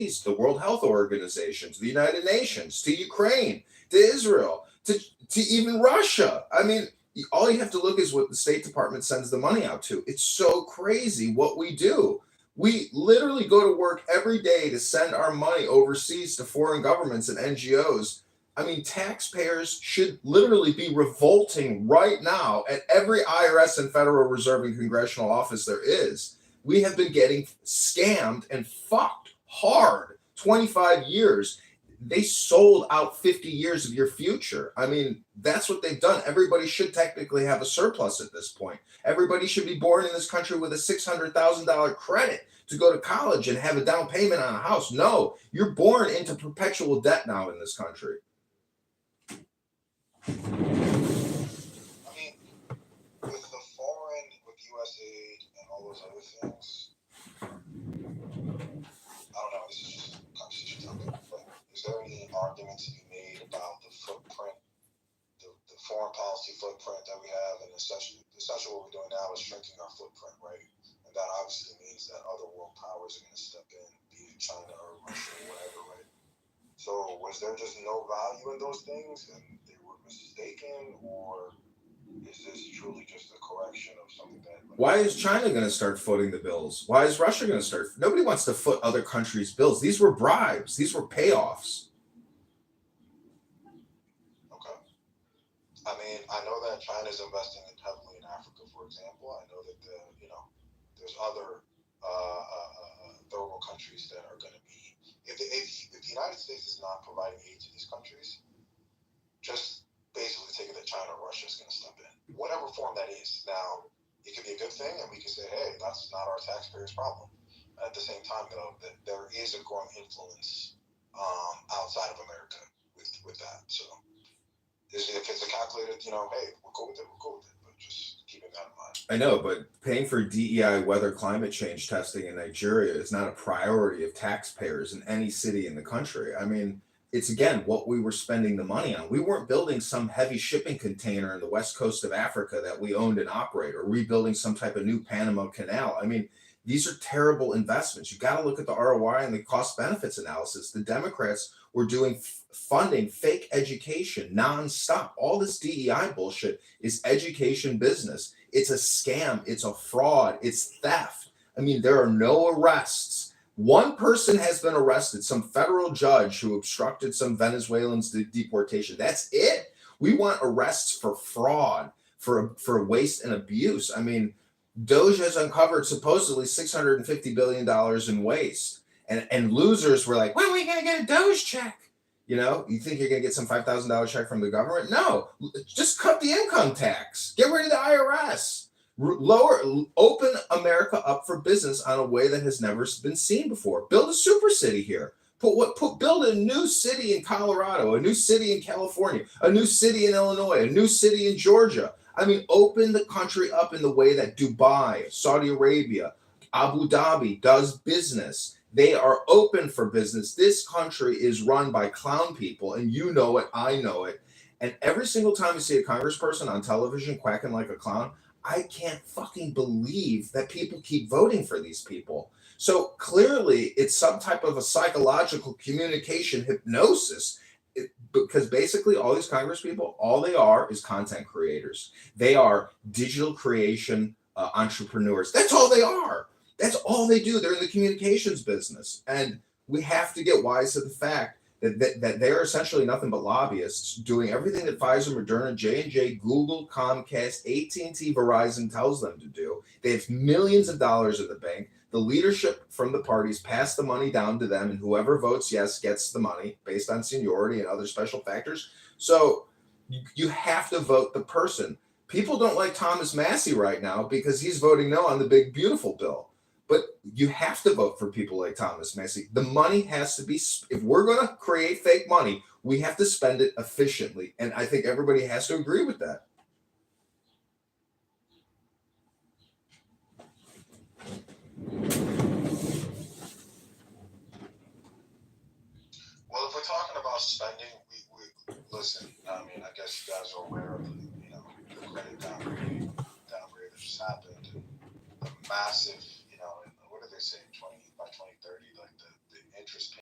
the World Health Organization, to the United Nations, to Ukraine, to Israel, to even Russia. I mean, all you have to look is what the State Department sends the money out to. It's so crazy what we do. We literally go to work every day to send our money overseas to foreign governments and NGOs. I mean, taxpayers should literally be revolting right now at every IRS and Federal Reserve and congressional office there is. We have been getting scammed and fucked hard 25 years. They sold out 50 years of your future. I mean, that's what they've done. Everybody should technically have a surplus at this point. Everybody should be born in this country with a $600,000 credit to go to college and have a down payment on a house. No, you're born into perpetual debt now in this country. I mean, with the foreign, with US aid and all those other things, I don't know, this is just a conversation topic, but is there any arguments to be made about the footprint, the foreign policy footprint that we have, and essentially what we're doing now is shrinking our footprint, right? And that obviously means that other world powers are going to step in, be it China or Russia or whatever, right? So was there just no value in those things and they were mistaken, or is this truly just a correction of something that... Why is China going to start footing the bills? Why is Russia going to start? Nobody wants to foot other countries' bills. These were bribes. These were payoffs. Okay. I mean, I know that China's investing heavily in Africa, for example. I know that there's other third world countries that are going to be... If the United States is not providing aid to these countries, just basically take it that China or Russia is going to step in, whatever form that is. Now, it could be a good thing, and we can say, hey, that's not our taxpayers' problem. At the same time, though, that there is a growing influence outside of America with that. So, if it's a calculated, hey, we're cool with it, but just keeping that in mind. I know, but paying for DEI weather climate change testing in Nigeria is not a priority of taxpayers in any city in the country. I mean, it's again what we were spending the money on. We weren't building some heavy shipping container in the west coast of Africa that we owned and operate, or rebuilding some type of new Panama Canal. I mean, these are terrible investments. You got to look at the ROI and the cost benefits analysis. The Democrats were doing funding fake education nonstop. All this DEI bullshit is education business. It's a scam. It's a fraud. It's theft. I mean, there are no arrests. One person has been arrested, some federal judge who obstructed some Venezuelans' deportation. That's it. We want arrests for fraud, for waste and abuse. I mean, Doge has uncovered supposedly $650 billion in waste. And losers were like, when are we going to get a Doge check? You think you're going to get some $5,000 check from the government? No, just cut the income tax. Get rid of the IRS. Open America up for business on a way that has never been seen before. Build a super city here. Build a new city in Colorado, a new city in California, a new city in Illinois, a new city in Georgia. I mean, open the country up in the way that Dubai, Saudi Arabia, Abu Dhabi does business. They are open for business. This country is run by clown people, and you know it, I know it. And every single time you see a congressperson on television quacking like a clown, I can't fucking believe that people keep voting for these people. So clearly it's some type of a psychological communication hypnosis, because basically all these Congress people, all they are is content creators. They are digital creation entrepreneurs. That's all they are. That's all they do. They're in the communications business. And we have to get wise to the fact that they're essentially nothing but lobbyists doing everything that Pfizer, Moderna, J&J, Google, Comcast, AT&T, Verizon tells them to do. They have millions of dollars in the bank. The leadership from the parties pass the money down to them, and whoever votes yes gets the money based on seniority and other special factors. So you have to vote the person. People don't like Thomas Massie right now because he's voting no on the big, beautiful bill. But you have to vote for people like Thomas Massie. The money has to be, if we're going to create fake money, we have to spend it efficiently. And I think everybody has to agree with that. Well, if we're talking about spending, we listen, I mean, I guess you guys are aware of the credit downgrade that just happened, and the massive, what did they say, 20